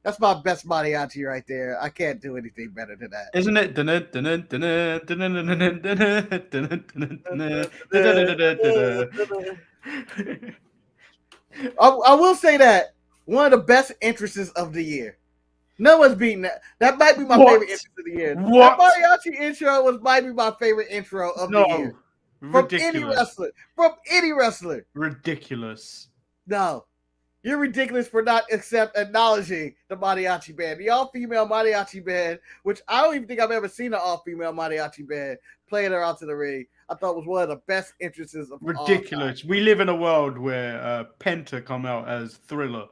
That's my best mariachi right there. I can't do anything better than that. Isn't it? I will say that one of the best entrances of the year. No one's beating that. That might be my favorite entrance of the year. What? That mariachi intro might be my favorite intro of the year. From any wrestler. Ridiculous. No. You're ridiculous for not acknowledging the mariachi band. The all-female mariachi band, which I don't even think I've ever seen an all-female mariachi band playing her out to the ring. I thought was one of the best entrances of ridiculous. We live in a world where Penta come out as Thriller.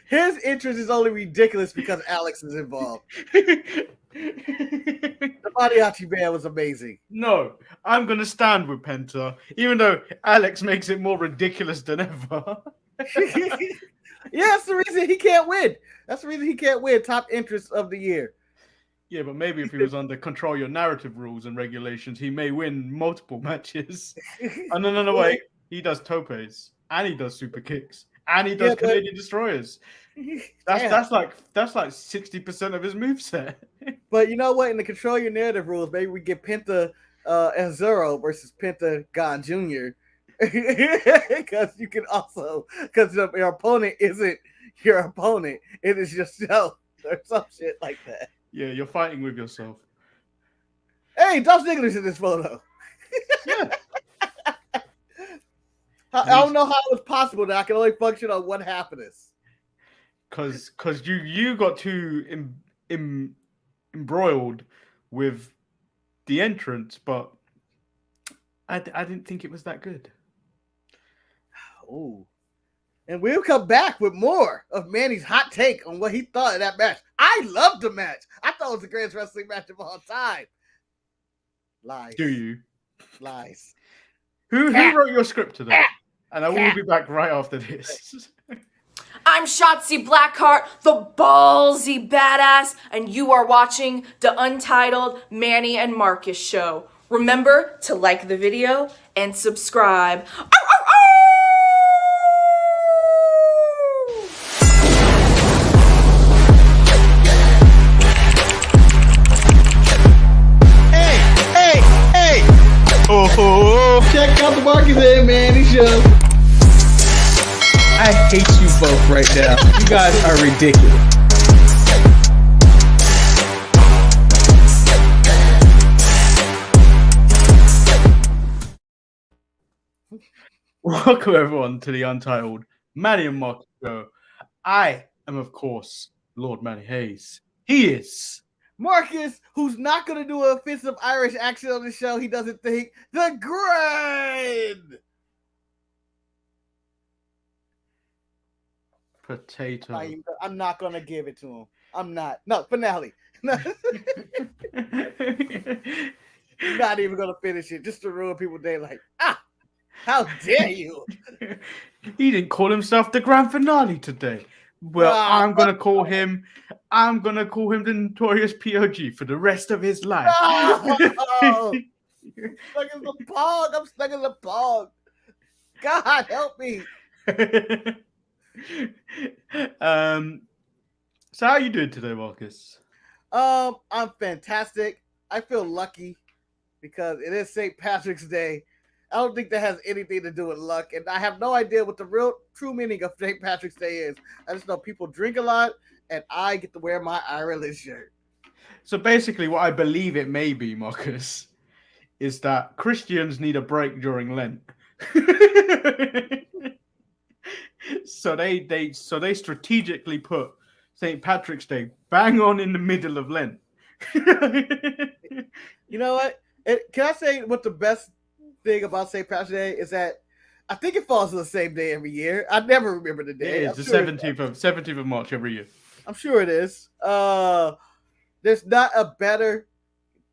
His entrance is only ridiculous because Alex is involved. The mariachi band was amazing. No, I'm going to stand with Penta, even though Alex makes it more ridiculous than ever. Yeah, that's the reason he can't win. That's the reason he can't win top entrance of the year. Yeah, but maybe if he was under control your narrative rules and regulations, he may win multiple matches. Oh, no, wait. He does topes, and he does super kicks, and he does Canadian destroyers. That's like 60% of his moveset. But you know what? In the control your narrative rules, maybe we get Penta and Zero versus Pentagon Jr. Because you can also, because your opponent isn't your opponent, it is yourself or some shit like that. Yeah, you're fighting with yourself. Hey, Dolph Ziggler's in this photo. Yeah. I don't know how it was possible that I can only function on one half of this. Because you got too embroiled with the entrance, but I didn't think it was that good. Oh. And we'll come back with more of Manny's hot take on what he thought of that match. I loved the match. I thought it was the greatest wrestling match of all time. Lies. Do you? Lies. Who wrote your script today? And I will be back right after this. I'm Shotzi Blackheart, the ballsy badass, and you are watching the Untitled Manny and Marcus show. Remember to like the video and subscribe. Hey! Oh! Check out the Marcus and Manny show. I hate you both right now. You guys are ridiculous. Welcome everyone to the Untitled Manny and Marcus show. I am, of course, Lord Manny Hayes. He is Marcus, who's not going to do an offensive Irish accent on the show. He doesn't think the Grand Potato. I'm not going to give it to him. I'm not. No, finale. Not even going to finish it just to ruin people's day. Like, how dare you? He didn't call himself the grand finale today. Well, I'm gonna call him the Notorious POG for the rest of his life. No! Stuck in the pog. I'm stuck in the pog. God help me. So how are you doing today, Marcus? I'm fantastic. I feel lucky because it is St. Patrick's Day. I don't think that has anything to do with luck, and I have no idea what the true meaning of St. Patrick's Day is. I just know people drink a lot, and I get to wear my Ireland shirt. So basically, what I believe it may be, Marcus, is that Christians need a break during Lent. So they strategically put St. Patrick's Day bang on in the middle of Lent. You know what? Can I say what the best thing about St. Patrick's Day is that I think it falls on the same day every year. I never remember the day. It is the 17th of March every year. I'm sure it is. There's not a better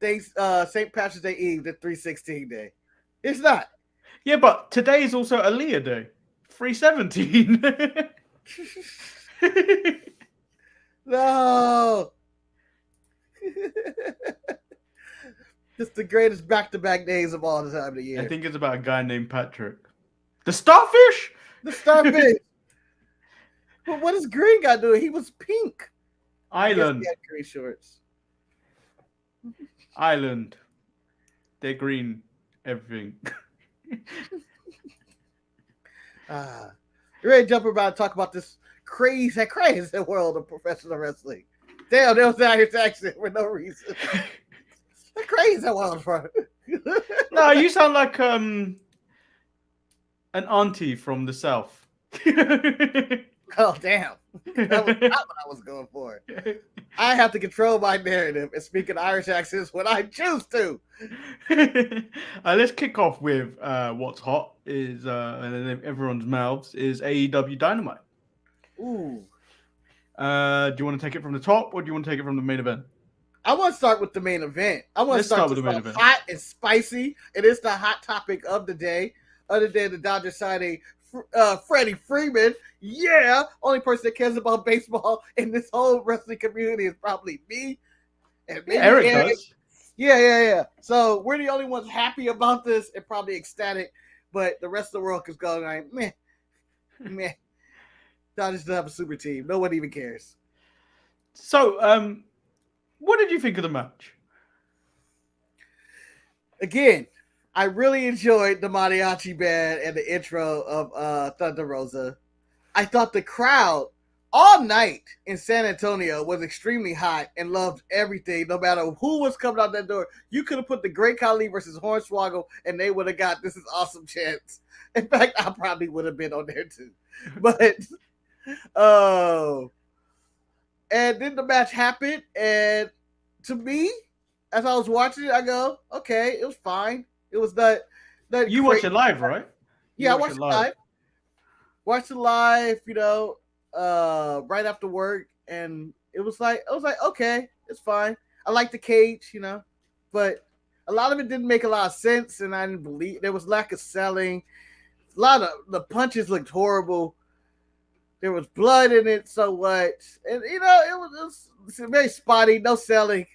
thing, St. Patrick's Day Eve than 316 Day. It's not. Yeah, but today is also Aliyah Day. 317. No. Just the greatest back-to-back days of all the time of the year. I think it's about a guy named Patrick. The starfish? The starfish. But what does green got to do? He was pink. Island. He had green shorts. Island. They're green. Everything. You ready to jump about and talk about this crazy world of professional wrestling? Damn, they was out here taxing for no reason. The crazy world for No, you sound like an auntie from the South. Oh, damn. That was not what I was going for. I have to control my narrative and speak in Irish accents when I choose to. Let's kick off with what's hot is and in everyone's mouths is AEW Dynamite. Ooh. Do you want to take it from the top or do you want to take it from the main event? I want to start with the main event. I want to start with the main event. Hot and spicy. It is the hot topic of the day. Other than the Dodgers signing Freddie Freeman. Yeah. Only person that cares about baseball in this whole wrestling community is probably me. And maybe Eric does. Yeah. So we're the only ones happy about this and probably ecstatic. But the rest of the world is going like, meh. Dodgers don't have a super team. No one even cares. So, what did you think of the match? Again, I really enjoyed the mariachi band and the intro of Thunder Rosa. I thought the crowd all night in San Antonio was extremely hot and loved everything, no matter who was coming out that door. You could have put the Great Khali versus Hornswoggle, and they would have got "This is awesome" chants. In fact, I probably would have been on there too. But, and then the match happened, and to me, as I was watching it, I go, okay, it was fine. It was not you watched it live, right? Yeah, I watched it live. Watched it live, right after work, and it was like, okay, it's fine. I like the cage, but a lot of it didn't make a lot of sense, and I didn't believe there was lack of selling. A lot of the punches looked horrible. There was blood in it, so what? And it was very spotty, no selling.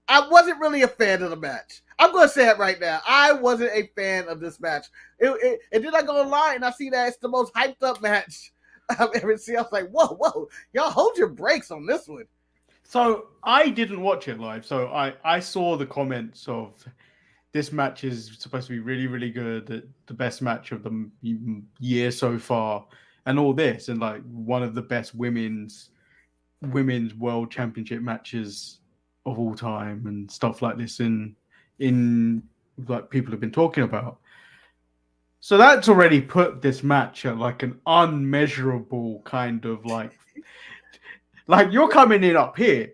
I wasn't really a fan of the match. I'm going to say it right now. I wasn't a fan of this match. And then I go online and I see that it's the most hyped up match I've ever seen. I was like, whoa. Y'all hold your brakes on this one. So I didn't watch it live. So I saw the comments of this match is supposed to be really, really good. The best match of the year so far. And all this. And like one of the best women's world championship matches of all time and stuff like this in like people have been talking about. So that's already put this match at like an unmeasurable kind of like you're coming in up here.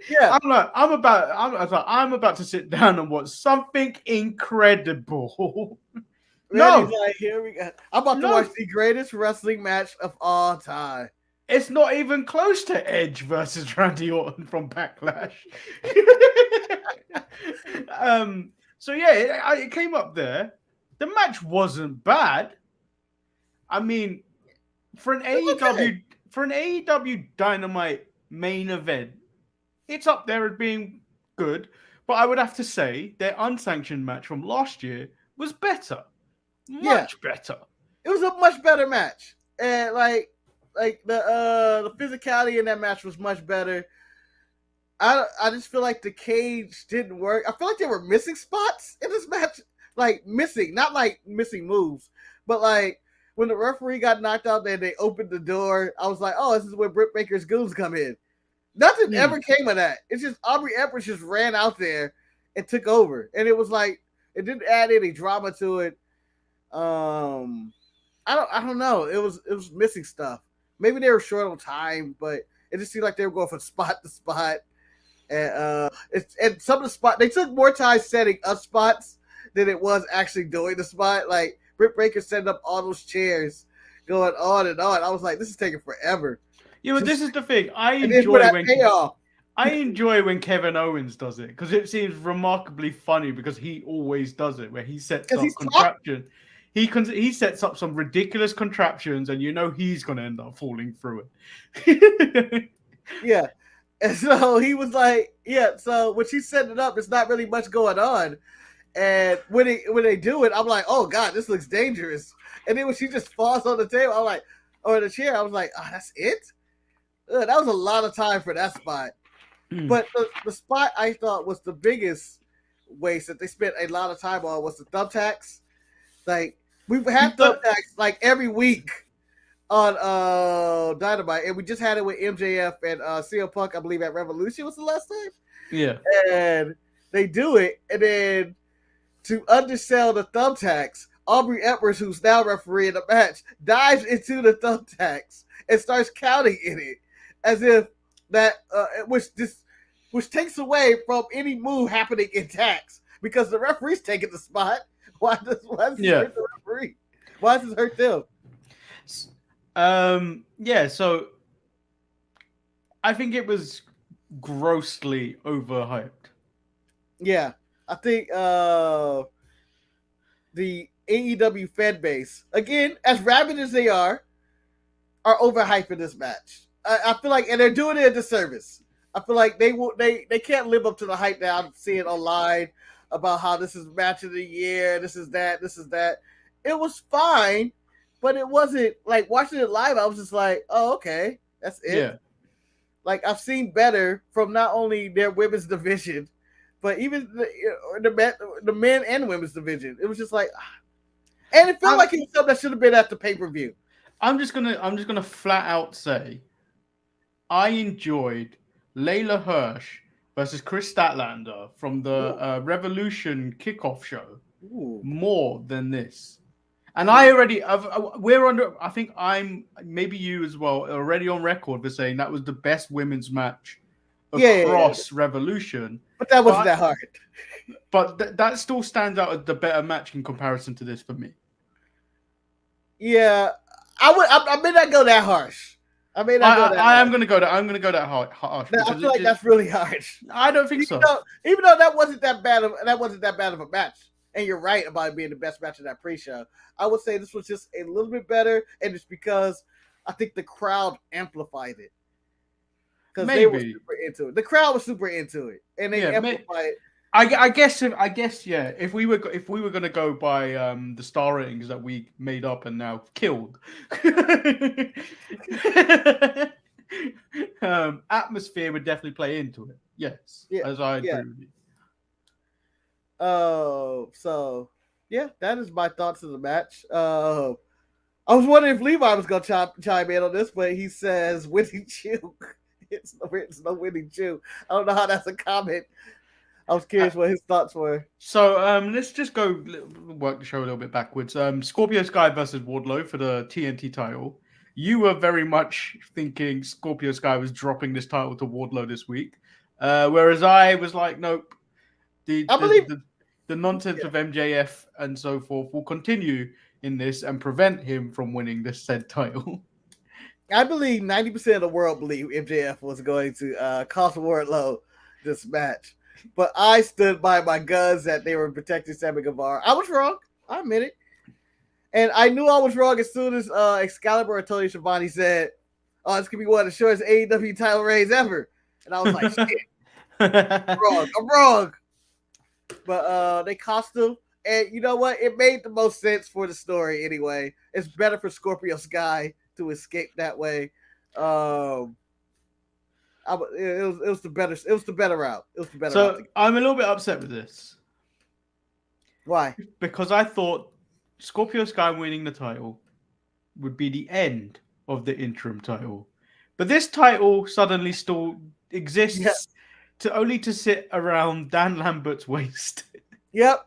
Yeah. I'm about to sit down and watch something incredible. No, like, here we go. I'm about to watch the greatest wrestling match of all time. It's not even close to Edge versus Randy Orton from Backlash. So yeah, it came up there. The match wasn't bad. I mean, for an AEW Dynamite main event, it's up there as being good. But I would have to say their unsanctioned match from last year was better, much better. It was a much better match, and like the physicality in that match was much better. I just feel like the cage didn't work. I feel like there were missing spots in this match. Like missing, not like missing moves, but like when the referee got knocked out and they opened the door, I was like, oh, this is where Britt Baker's goons come in. Nothing ever came of that. It's just Aubrey Edwards just ran out there and took over. And it was like, it didn't add any drama to it. I don't know. It was missing stuff. Maybe they were short on time, but it just seemed like they were going from spot to spot. And some of the spots, they took more time setting up spots than it was actually doing the spot. Like Britt Baker setting up all those chairs, going on and on. I was like, this is taking forever. Yeah, but this is the thing. I enjoy when Kevin Owens does it because it seems remarkably funny because he always does it where he sets up contraption. He sets up some ridiculous contraptions and you know he's going to end up falling through it. Yeah. And so he was like, yeah. So when she's setting it up, there's not really much going on. And when they do it, I'm like, oh god, this looks dangerous. And then when she just falls on the table, I'm like, or the chair, I was like, oh, that's it. That was a lot of time for that spot. But the spot I thought was the biggest waste that they spent a lot of time on was the thumbtacks. Like we've had thumbtacks like every week on Dynamite, and we just had it with MJF and CM Punk, I believe at Revolution was the last time. Yeah. And they do it, and then to undersell the thumbtacks, Aubrey Edwards, who's now refereeing the match, dives into the thumbtacks and starts counting in it as if that which takes away from any move happening in tax because the referee's taking the spot. Why does this hurt the referee? Why does this hurt them? Yeah, so I think it was grossly overhyped. Yeah, I think the AEW fan base, again, as rabid as they are overhyping this match. I feel like, and they're doing it a disservice. I feel like they can't live up to the hype that I'm seeing online about how this is match of the year, this is that. It was fine, but it wasn't like watching it live. I was just like, oh, okay, that's it. Yeah. Like I've seen better from not only their women's division, but even the men and women's division. It was just like, and it felt like it was something that should have been at the pay-per-view. I'm just gonna flat out say, I enjoyed Layla Hirsch versus Chris Statlander from the Revolution kickoff show more than this. And I think I'm, maybe you as well, already on record for saying that was the best women's match across Revolution. But that wasn't that hard. But that still stands out as the better match in comparison to this for me. Yeah, I may not go that harsh. I am going to go that. I'm going to go that harsh. I feel like that's really harsh. I don't think so. Even though that wasn't that bad of a match, and you're right about it being the best match of that pre-show, I would say this was just a little bit better, and it's because I think the crowd amplified it because they were super into it. The crowd was super into it, and they amplified it. I guess yeah. If we were going to go by the star ratings that we made up and now killed, atmosphere would definitely play into it. Yes, as I agree with you. So yeah, that is my thoughts of the match. I was wondering if Levi was going to chime in on this, but he says winning chew. It's no winning chew. I don't know how that's a comment. I was curious what his thoughts were. So let's just go work the show a little bit backwards. Scorpio Sky versus Wardlow for the TNT title. You were very much thinking Scorpio Sky was dropping this title to Wardlow this week, whereas I was like, nope. The nonsense of MJF and so forth will continue in this and prevent him from winning this said title. I believe 90% of the world believed MJF was going to cost Wardlow this match. But I stood by my guns that they were protecting Sammy Guevara. I was wrong. I admit it. And I knew I was wrong as soon as Excalibur and Tony Schiavone said, oh, this could be one of the shortest AEW title reigns ever. And I was like, shit. I'm wrong. But they cost him. And you know what? It made the most sense for the story anyway. It's better for Scorpio Sky to escape that way. It was the better route. It was the better route. So I'm a little bit upset with this. Why? Because I thought Scorpio Sky winning the title would be the end of the interim title. But this title suddenly still exists to sit around Dan Lambert's waist. Yep.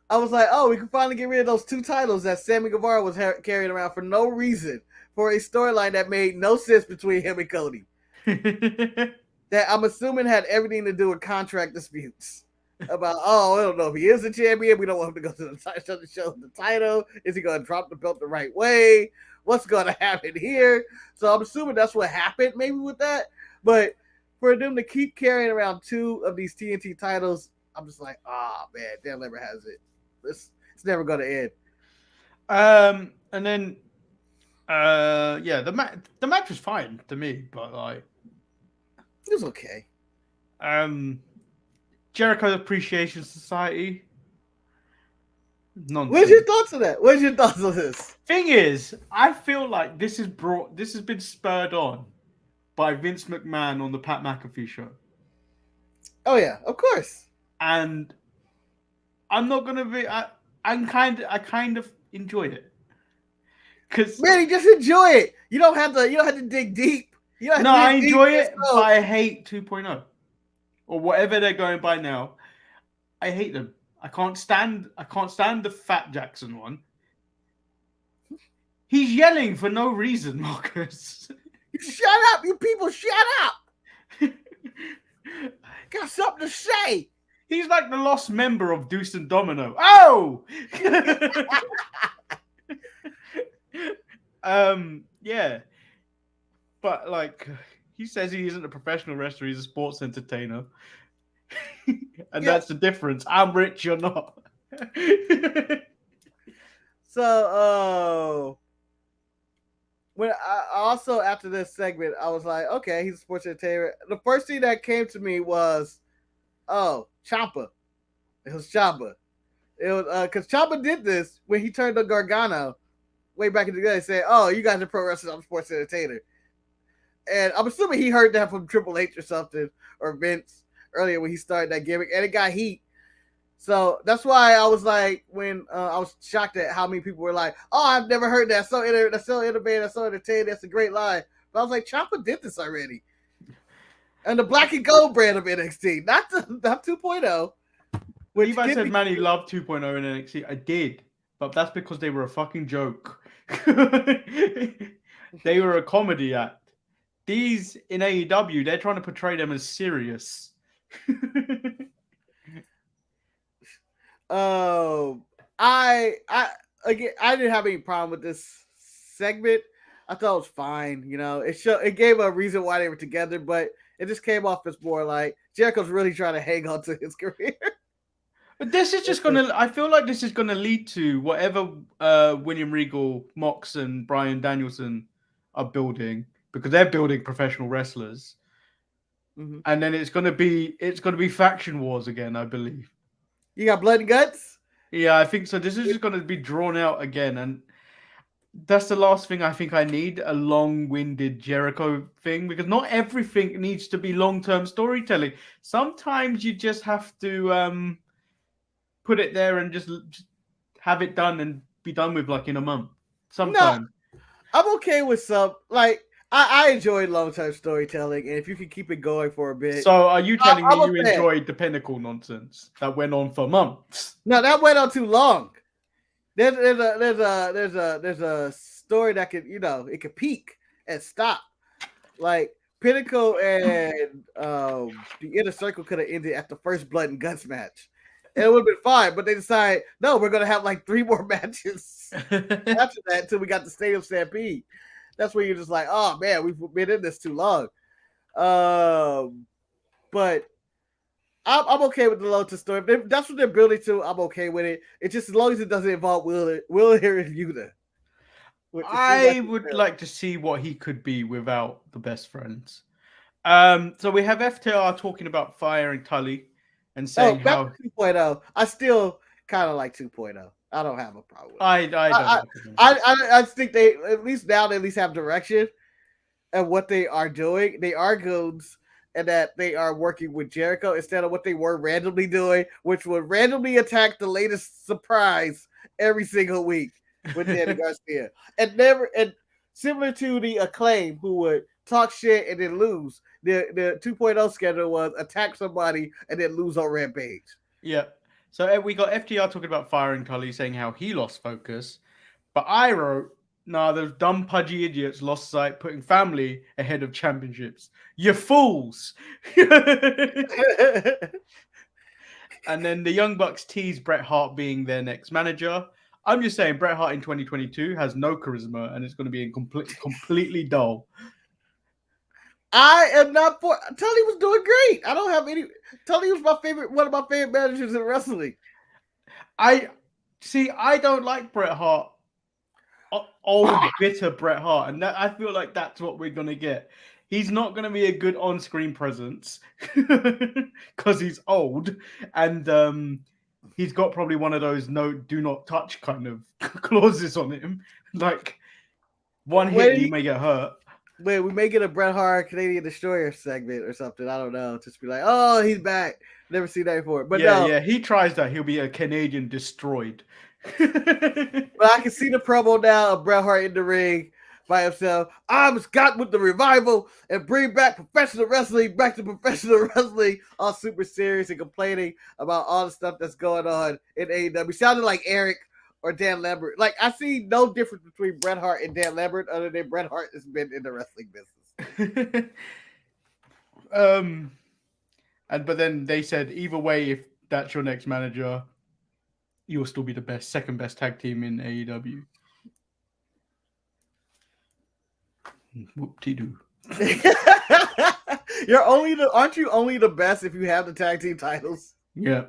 I was like, oh, we can finally get rid of those two titles that Sammy Guevara was carrying around for no reason, for a storyline that made no sense between him and Cody. That I'm assuming had everything to do with contract disputes about, I don't know if he is a champion. We don't want him to go to the show the title. Is he going to drop the belt the right way? What's going to happen here? So I'm assuming that's what happened maybe with that. But for them to keep carrying around two of these TNT titles, I'm just like, man, Dan Lambert has it. It's never going to end. And then, the match was fine to me, but like, It was okay. Jericho Appreciation Society. Nonsense. What's your thoughts on that? What's your thoughts on this? Thing is, I feel like this has been spurred on by Vince McMahon on the Pat McAfee show. Oh yeah, of course. And I'm not gonna be. I kind of enjoy it. Cause Man, just enjoy it. You don't have to dig deep. I enjoy it, but I hate 2.0 or whatever they're going by now. I hate them. I can't stand the Fat Jackson one. He's yelling for no reason, Marcus. Shut up, you people! Shut up! Got something to say. He's like the lost member of Deuce and Domino. Oh! Yeah. But like he says he isn't a professional wrestler, he's a sports entertainer. And that's the difference. I'm rich, you're not. So when I also after this segment, I was like, okay, he's a sports entertainer. The first thing that came to me was, oh, Ciampa. It was Ciampa. It was because Ciampa did this when he turned to Gargano way back in the day, saying, "Oh, you guys are pro wrestlers, I'm a sports entertainer." And I'm assuming he heard that from Triple H or something, or Vince earlier when he started that gimmick, and it got heat. So that's why I was like, when I was shocked at how many people were like, "Oh, I've never heard that. That's so innovative. That's so entertaining. That's a great line." But I was like, Ciampa did this already. And the black and gold brand of NXT, not 2.0. Levi said Manny loved 2.0 in NXT. I did, but that's because they were a fucking joke. They were a comedy act. These in AEW, they're trying to portray them as serious. I didn't have any problem with this segment. I thought it was fine. You know, it gave a reason why they were together, but it just came off as more like Jericho's really trying to hang on to his career. But this is just I feel like this is gonna lead to whatever William Regal, Mox, and Bryan Danielson are building, because they're building professional wrestlers. Mm-hmm. And then it's gonna be faction wars again, I believe. You got blood and guts? Yeah, I think so. This is just gonna be drawn out again, and that's the last thing I think I need, a long-winded Jericho thing, because not everything needs to be long-term storytelling. Sometimes you just have to put it there and just have it done and be done with, like, in a month. Sometimes. No, I'm okay with some, like, I enjoy long-term storytelling, and if you can keep it going for a bit. So are you telling me you enjoyed the Pinnacle nonsense that went on for months? No, that went on too long. There's a story that could, it could peak and stop. Like Pinnacle and the Inner Circle could have ended at the first Blood and Guts match. And it would have been fine, but they decided, no, we're gonna have like 3 more matches after that until we got the Stadium Stampede. That's where you're just like, oh man, we've been in this too long. But I'm okay with the Lotus story. If that's what they're building to, I'm okay with it. It's just as long as it doesn't involve Will and Yuta. I would like to see what he could be without the best friends. So we have FTR talking about firing Tully and saying how 2.0. I still kind of like 2.0. I don't have a problem with it. I think they at least have direction and what they are doing. They are goons, and that they are working with Jericho instead of what they were randomly doing, which would randomly attack the latest surprise every single week with Danny Garcia. And similar to the Acclaim, who would talk shit and then lose. The 2.0 schedule was attack somebody and then lose on Rampage. Yeah. So we got FTR talking about firing Tully, saying how he lost focus. But I wrote, nah, those dumb pudgy idiots lost sight, putting family ahead of championships. You fools! And then the Young Bucks tease Bret Hart being their next manager. I'm just saying Bret Hart in 2022 has no charisma and it's going to be completely dull. I am not for. Tully was doing great. I don't have any. Tully was one of my favorite managers in wrestling. I don't like Bret Hart. Old bitter Bret Hart, and I feel like that's what we're gonna get. he's not going to be a good on-screen presence because he's old, and he's got probably one of those do not touch kind of clauses on him. Like one hit, he may get hurt. Wait, we may get a Bret Hart Canadian Destroyer segment or something. I don't know. Just be like, oh, he's back. Never seen that before. But yeah, he tries that. He'll be a Canadian destroyed. But I can see the promo now of Bret Hart in the ring by himself. I'm Scott with the revival and bring back professional wrestling back to professional wrestling, all super serious and complaining about all the stuff that's going on in AEW. Sounded like Eric or Dan Lambert. Like, I see no difference between Bret Hart and Dan Lambert other than Bret Hart has been in the wrestling business. But then they said either way, if that's your next manager, you'll still be the second best tag team in AEW. Whoop-de-doo. Aren't you only the best if you have the tag team titles? Yeah.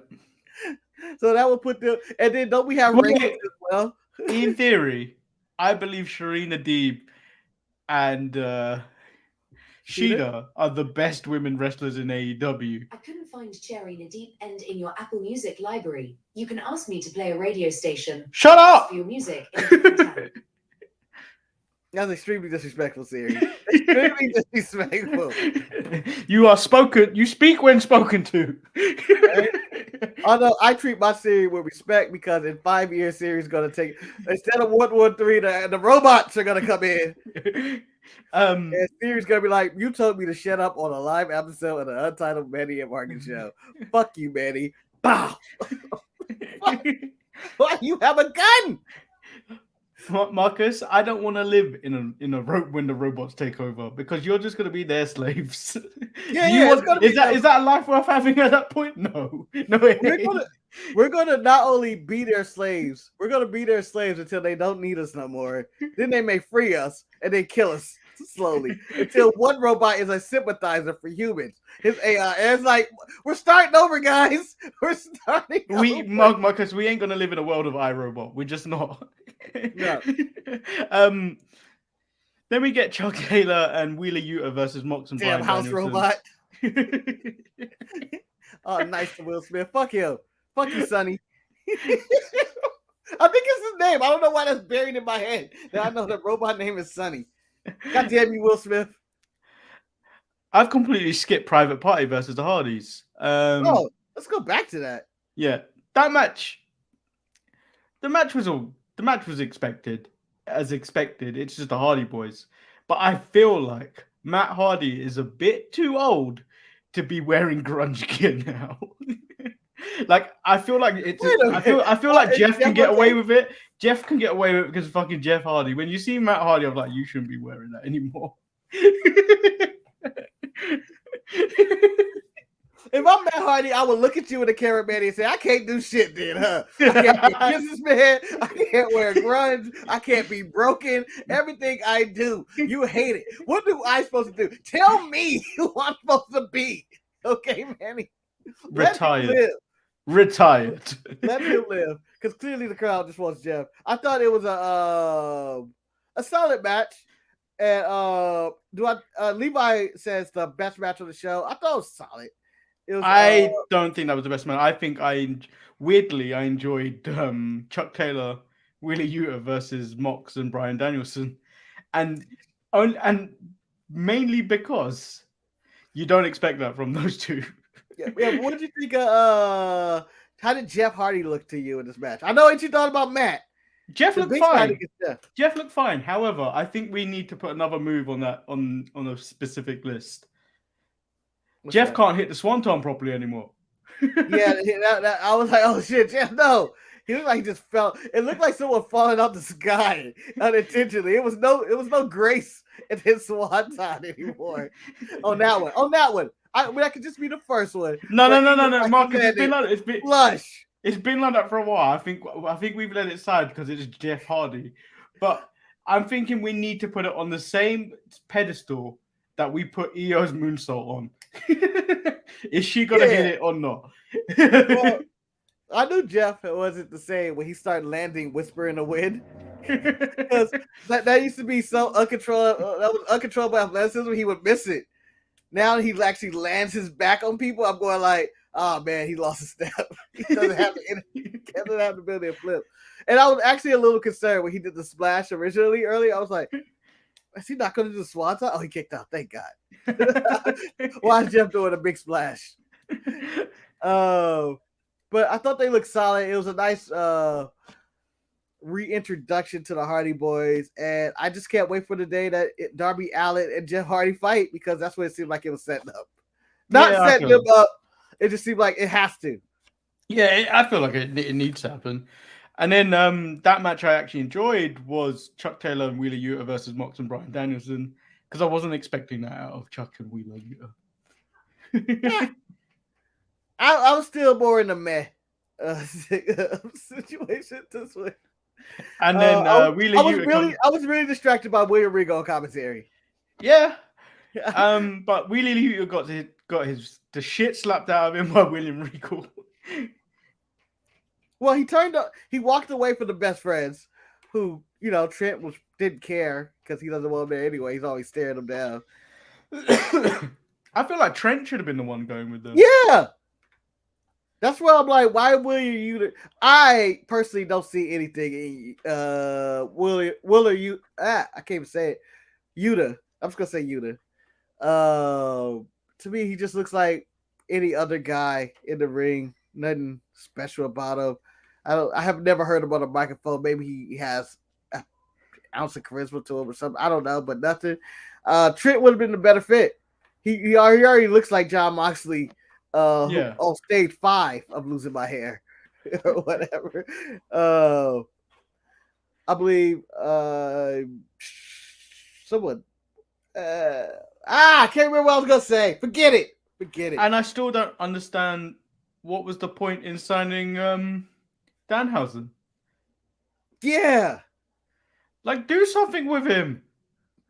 So that would put them, and then don't we have rankings as well? In theory, I believe Sharina Deeb and Sheeta are the best women wrestlers in AEW. I couldn't find Cherry in a deep end in your Apple Music library. You can ask me to play a radio station. Shut up! For your music in a different tab. That's extremely disrespectful, Siri. Extremely disrespectful. You speak when spoken to. Right? Although I treat my Siri with respect because in 5 years, Siri's going to take, instead of 113, the robots are going to come in. And Siri's going to be like, you told me to shut up on a live episode of the Untitled Manny and Marcus show. Fuck you, Manny. Bow. Why you have a gun? Marcus, I don't want to live in a rope when the robots take over because you're just going to be their slaves. Is that a life worth having at that point? No. We're gonna not only be their slaves, we're gonna be their slaves until they don't need us no more. Then they may free us and then kill us slowly until one robot is a sympathizer for humans. His AI, and it's like we're starting over, guys. We're starting. Marcus, we ain't gonna live in a world of iRobot. We're just not. No. Then we get Chuck Taylor and Wheeler Yuta versus Mox and Damn Bryan house Danielson. robot. Oh, nice to Will Smith. Fuck him. Fuck you, Sonny. I think it's his name. I don't know why that's buried in my head. Now I know the robot name is Sonny. God damn you, Will Smith. I've completely skipped Private Party versus the Hardys. Let's go back to that. Yeah, that match. The match was expected. As expected, it's just the Hardy Boys. But I feel like Matt Hardy is a bit too old to be wearing grunge gear now. Like I feel like I feel like Jeff can get away with it. Jeff can get away with it because of fucking Jeff Hardy. When you see Matt Hardy, I'm like, you shouldn't be wearing that anymore. If I'm Matt Hardy, I would look at you in the camera, man, and say, I can't do shit then, huh? I can't be a businessman. I can't wear grunge. I can't be broken. Everything I do, you hate it. What do I supposed to do? Tell me who I'm supposed to be. Okay, Manny? Retired. Let him live. Because clearly the crowd just wants Jeff. I thought it was a solid match. And Levi says the best match of the show. I thought it was solid. I don't think that was the best match. I think I enjoyed Chuck Taylor, Wheeler Yuta versus Mox and Bryan Danielson, and mainly because you don't expect that from those two. Yeah. What did you think? How did Jeff Hardy look to you in this match? I know what you thought about Matt. Jeff looked fine. Jeff looked fine. However, I think we need to put another move on that on a specific list. What's Jeff can't hit the swanton properly anymore. Yeah, I was like, oh shit, Jeff, no. He looked like he just fell. It looked like someone falling out the sky unintentionally. It was no grace in his swanton anymore. On that one. That could just be the first one. No, Marcus. It's been flush. It's been like that for a while. I think we've let it slide because it's Jeff Hardy. But I'm thinking we need to put it on the same pedestal that we put Io's moonsault on. Is she gonna hit it or not? Well, I knew Jeff wasn't the same when he started landing Whisper in the Wind. Because that used to be so uncontrollable. That was uncontrollable athleticism. He would miss it. Now he actually lands his back on people. I'm going like, oh man, he lost a step. He doesn't have the ability to flip. And I was actually a little concerned when he did the splash originally earlier. I was like, is he not going to do the swanton? Oh, he kicked out. Thank God. Why is Jeff doing a big splash? But I thought they looked solid. It was a nice reintroduction to the Hardy Boys, and I just can't wait for the day that Darby Allin and Jeff Hardy fight, because that's what it seemed like it was setting up. Not setting them up. It just seemed like it has to. Yeah, I feel like it needs to happen. And then that match I actually enjoyed was Chuck Taylor and Wheeler Yuta versus Mox and Bryan Danielson, because I wasn't expecting that out of Chuck and Wheeler Yuta. I was still more in the meh situation this way. And then I was really distracted by William Regal commentary. Yeah. But Wheeler Yuta got the shit slapped out of him by William Regal. Well, he walked away from the best friends, who, Trent didn't care because he doesn't want him there anyway. He's always staring him down. I feel like Trent should have been the one going with them. Yeah. That's why I'm like, why William Yuta? I personally don't see anything in I can't even say it. Yuta. I'm just gonna say Yuta. To me, he just looks like any other guy in the ring. Nothing special about him. I have never heard him on a microphone. Maybe he has an ounce of charisma to him or something. I don't know, but nothing. Trent would have been the better fit. He already looks like Jon Moxley. On stage 5 of Losing My Hair or whatever. I believe someone I can't remember what I was gonna say. Forget it. And I still don't understand what was the point in signing Danhausen. Yeah, like, do something with him.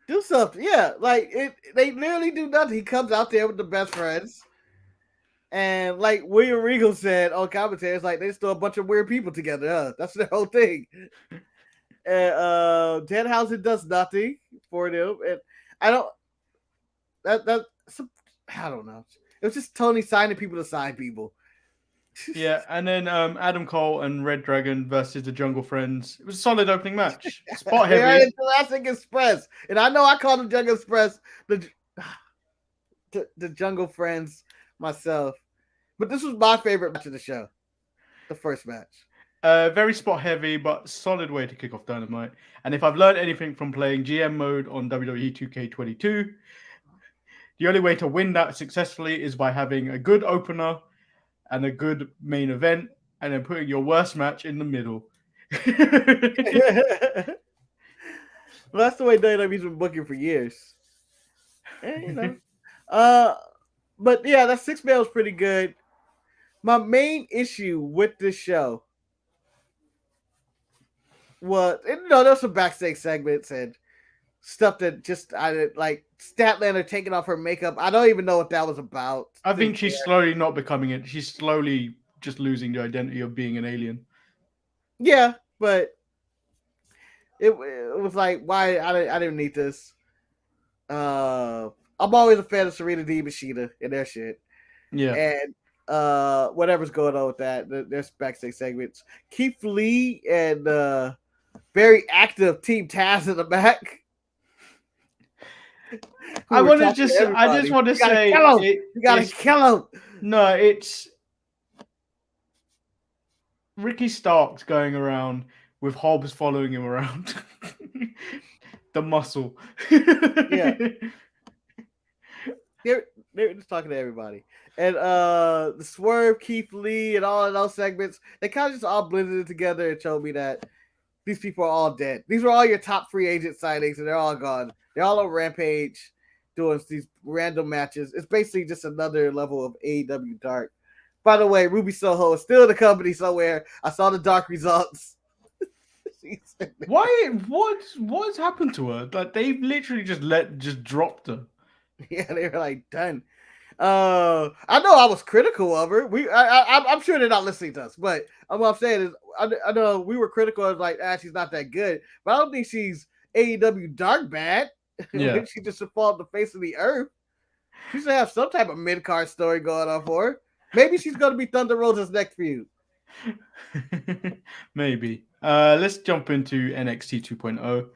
Do something. Yeah, like they literally do nothing. He comes out there with the best friends. And like William Regal said on commentary, it's like they still a bunch of weird people together. Huh? That's their whole thing. And Danhausen does nothing for them, and I don't know. It was just Tony signing people to sign people. Yeah, and then Adam Cole and Red Dragon versus the Jungle Friends. It was a solid opening match. Spot heavy. They're in Jurassic Express, and I know I call them Jungle Express the Jungle Friends myself. But this was my favorite match of the show. The first match. Very spot heavy, but solid way to kick off Dynamite. And if I've learned anything from playing GM mode on WWE 2K22, the only way to win that successfully is by having a good opener and a good main event, and then putting your worst match in the middle. Well, that's the way WWE's been booking for years. And, but yeah, that 6-man was pretty good. My main issue with this show was, there's some backstage segments and stuff that just I didn't like. Statlander taking off her makeup. I don't even know what that was about. I think she's slowly not becoming it. She's slowly just losing the identity of being an alien. Yeah, but it was like, why? I didn't need this. I'm always a fan of Serena Deeb and Sheeta and their shit. Yeah. And whatever's going on with that, there's backstage segments. Keith Lee and very active Team Taz in the back. I just want to say you gotta kill him. No, it's Ricky Starks going around with Hobbs following him around. The muscle. Yeah. They're just talking to everybody. And the Swerve, Keith Lee, and all of those segments, they kind of just all blended it together and showed me that these people are all dead. These were all your top free agent signings, and they're all gone. They're all on Rampage doing these random matches. It's basically just another level of AEW Dark. By the way, Ruby Soho is still in the company somewhere. I saw the Dark results. What's happened to her? Like, they've literally just dropped her. Yeah, they were like done. I know I was critical of her. I'm sure they're not listening to us, but what I'm saying is, I know we were critical of like, she's not that good, but I don't think she's AEW dark bad. Yeah. She just should fall off the face of the earth. She should have some type of mid card story going on for her. Maybe she's going to be Thunder Rosa's next feud. Maybe. Let's jump into NXT 2.0.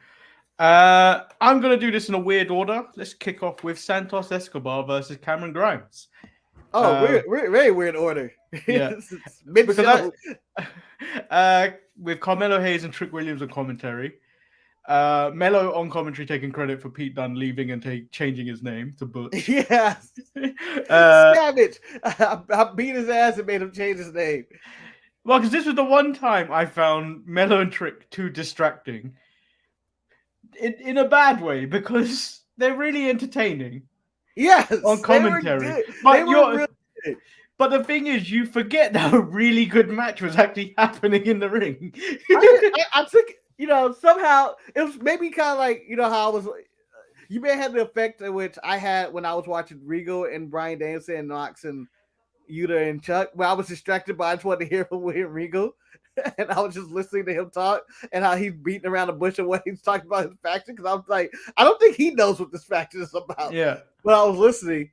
I'm going to do this in a weird order. Let's kick off with Santos Escobar versus Cameron Grimes. Oh, we're very weird order. Yeah. Mid-show. With Carmelo Hayes and Trick Williams on commentary. Mello on commentary taking credit for Pete Dunne leaving and changing his name to Butch. Yes. Savage. I beat his ass and made him change his name. Well, because this was the one time I found Mello and Trick too distracting. In a bad way, because they're really entertaining. Yes. On commentary. But the thing is, you forget that a really good match was actually happening in the ring. I took, somehow it was maybe kind of like, how I was. You may have the effect in which I had when I was watching Regal and Bryan Danielson and Knox and Yuta and Chuck, but I was distracted by I just wanted to hear from William Regal. And I was just listening to him talk and how he's beating around the bush and what he's talking about his faction. Because I was like, I don't think he knows what this faction is about. Yeah. But I was listening.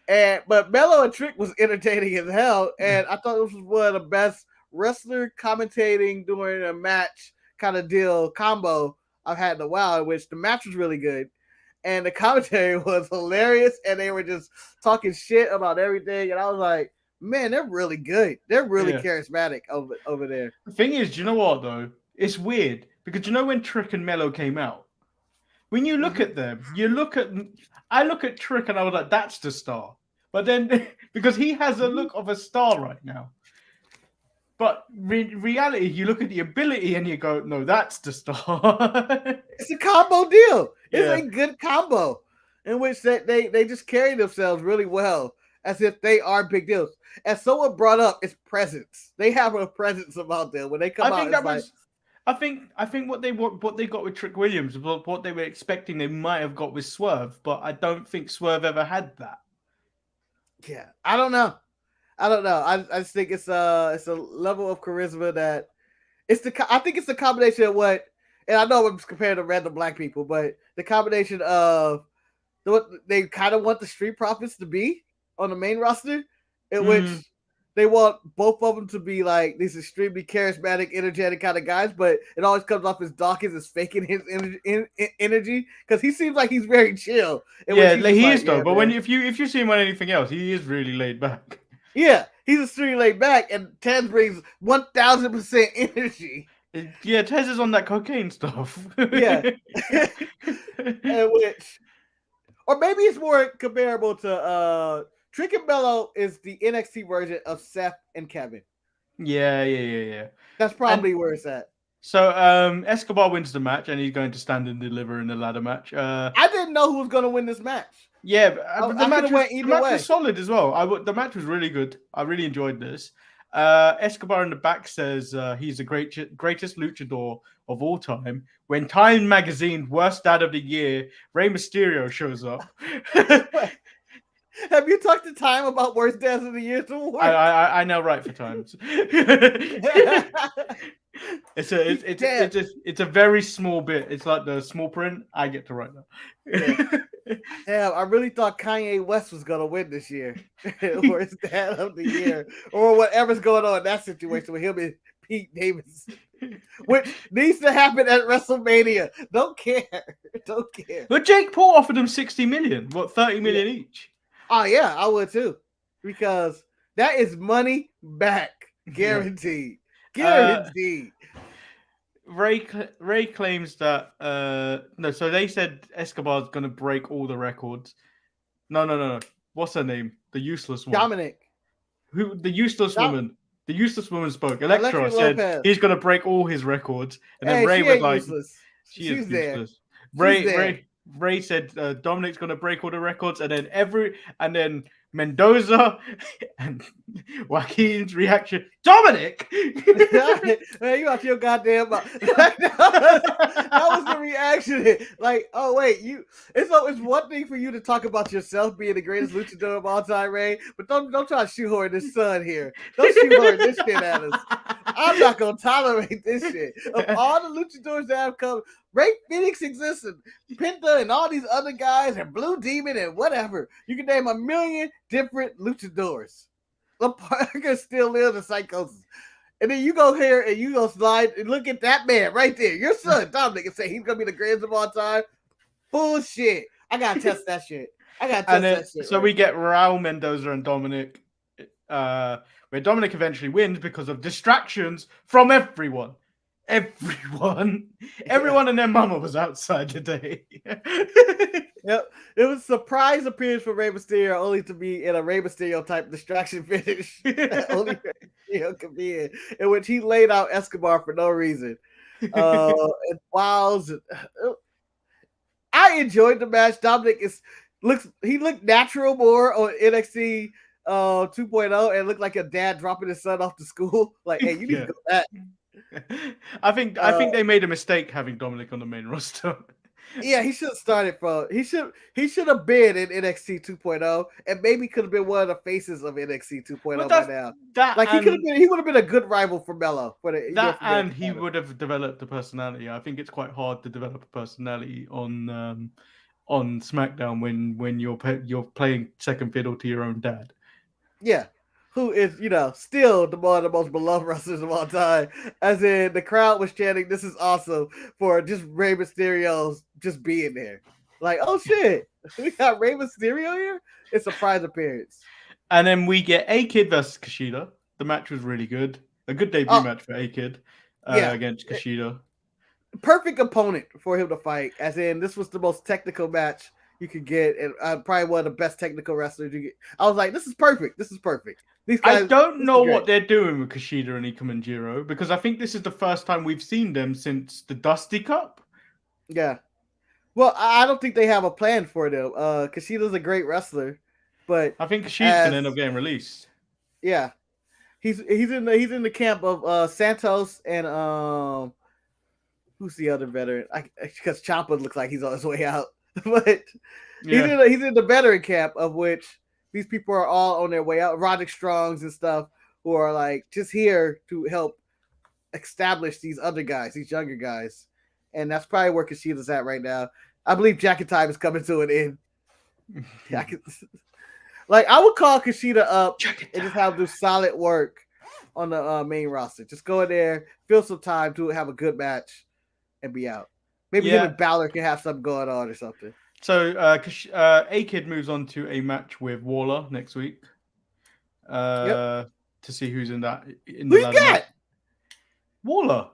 But Mello and Trick was entertaining as hell. And I thought this was one of the best wrestler commentating during a match kind of deal combo I've had in a while, in which the match was really good. And the commentary was hilarious. And they were just talking shit about everything. And I was like, man, they're really good. They're really charismatic over there. The thing is, do you know what, though? It's weird. Because when Trick and Mello came out, when you look at them, I look at Trick and I was like, that's the star. But then, because he has a look of a star right now. But reality, you look at the ability and you go, no, that's the star. It's a combo deal. It's a good combo in which they just carry themselves really well as if they are big deals. As someone brought up, it's presence. They have a presence about them when they come out. I think what they got with Trick Williams, what they were expecting, they might have got with Swerve, but I don't think Swerve ever had that. Yeah, I don't know. I just think it's a level of charisma that I think it's the combination of what, and I know I'm comparing to random black people, but the combination of what they kind of want the Street Profits to be on the main roster, in which they want both of them to be like these extremely charismatic, energetic kind of guys, but it always comes off as Dawkins is faking his energy because he seems like he's very chill. Yeah, he is though. But if you see him on anything else, he is really laid back. Yeah, he's extremely laid back, and Tez brings 1,000% energy. Yeah, Tez is on that cocaine stuff. Yeah, or maybe it's more comparable to Trick and Mello is the NXT version of Seth and Kevin. Yeah. That's probably where it's at. So Escobar wins the match, and he's going to stand and deliver in the ladder match. I didn't know who was going to win this match. Yeah, but the match was solid as well. The match was really good. I really enjoyed this. Escobar in the back says he's the greatest luchador of all time. When Time Magazine Worst Dad of the Year, Rey Mysterio shows up. Have you talked to Time about Worst Dads of the Year? I now write for Times. It's a very small bit. It's like the small print. I get to write that. Damn, I really thought Kanye West was gonna win this year. Worst Dad of the Year, or whatever's going on in that situation with him and Pete Davidson, which needs to happen at WrestleMania. Don't care. But Jake Paul offered him 60 million. What, 30 million each? Oh yeah, I would too, because that is money back, guaranteed. Guaranteed. Ray claims that no. So they said Escobar's gonna break all the records. No. What's her name? The useless one. Dominic. Who? The useless woman. The useless woman spoke. Electra said Lopez. He's gonna break all his records, and then Ray was like, useless. "She is useless." Ray said Dominic's gonna break all the records, and then Mendoza and Joaquin's reaction. Dominic! Man, you out your goddamn mouth. that was the reaction. Like, oh wait, it's one thing for you to talk about yourself being the greatest luchador of all time, Ray, but don't try to shoehorn this son here. Don't shoehorn this shit at us. I'm not gonna tolerate this shit. Of all the luchadors that have come, Ray Phoenix exists, and Penta and all these other guys, and Blue Demon and whatever. You can name a million different luchadors. La Parka still lives in psychosis. And then you go here and you go slide and look at that man right there. Your son, Dominic, and say he's gonna be the greatest of all time. Bullshit. I gotta test that shit. That shit. So we get Raul Mendoza and Dominic, where Dominic eventually wins because of distractions from everyone. Everyone and their mama was outside today. Yep, it was a surprise appearance for Rey Mysterio, only to be in a Rey Mysterio type distraction finish. Only Rey Mysterio could be in which he laid out Escobar for no reason. And Wiles, I enjoyed the match. Dominic looked natural more on NXT 2.0 and looked like a dad dropping his son off to school. Like, hey, you need to go back. I think they made a mistake having Dominic on the main roster. Yeah, he should have started from. He should have been in NXT 2.0 and maybe could have been one of the faces of NXT 2.0 by now. He would have been a good rival for Melo. He would have developed a personality. I think it's quite hard to develop a personality on SmackDown when you're playing second fiddle to your own dad. Yeah. Who is, still one of the most beloved wrestlers of all time. As in, the crowd was chanting, "This is awesome," for just Rey Mysterio's just being there. Like, oh shit, we got Rey Mysterio here? It's a surprise appearance. And then we get A-Kid versus Kushida. The match was really good. A good debut match for A-Kid against Kushida. Perfect opponent for him to fight. As in, this was the most technical match you could get, and probably one of the best technical wrestlers you get. I was like, this is perfect. These guys, I don't know what they're doing with Kushida and Ikemanjiro because I think this is the first time we've seen them since the Dusty Cup. Yeah. Well, I don't think they have a plan for them. Kushida's a great wrestler, but I think Kushida's gonna end up getting released. Yeah. He's in the camp of Santos and who's the other veteran? Because Ciampa looks like he's on his way out. But he's in the veteran camp, of which these people are all on their way out. Roderick Strongs and stuff, who are like just here to help establish these other guys, these younger guys. And that's probably where Kushida's at right now. I believe Jacket Time is coming to an end. I would call Kushida up and just have him do solid work on the main roster. Just go in there, fill some time to have a good match, and be out. Maybe him and Balor can have something going on or something. So A-Kid moves on to a match with Waller next week. To see who's in that. Who you got? Match. Waller.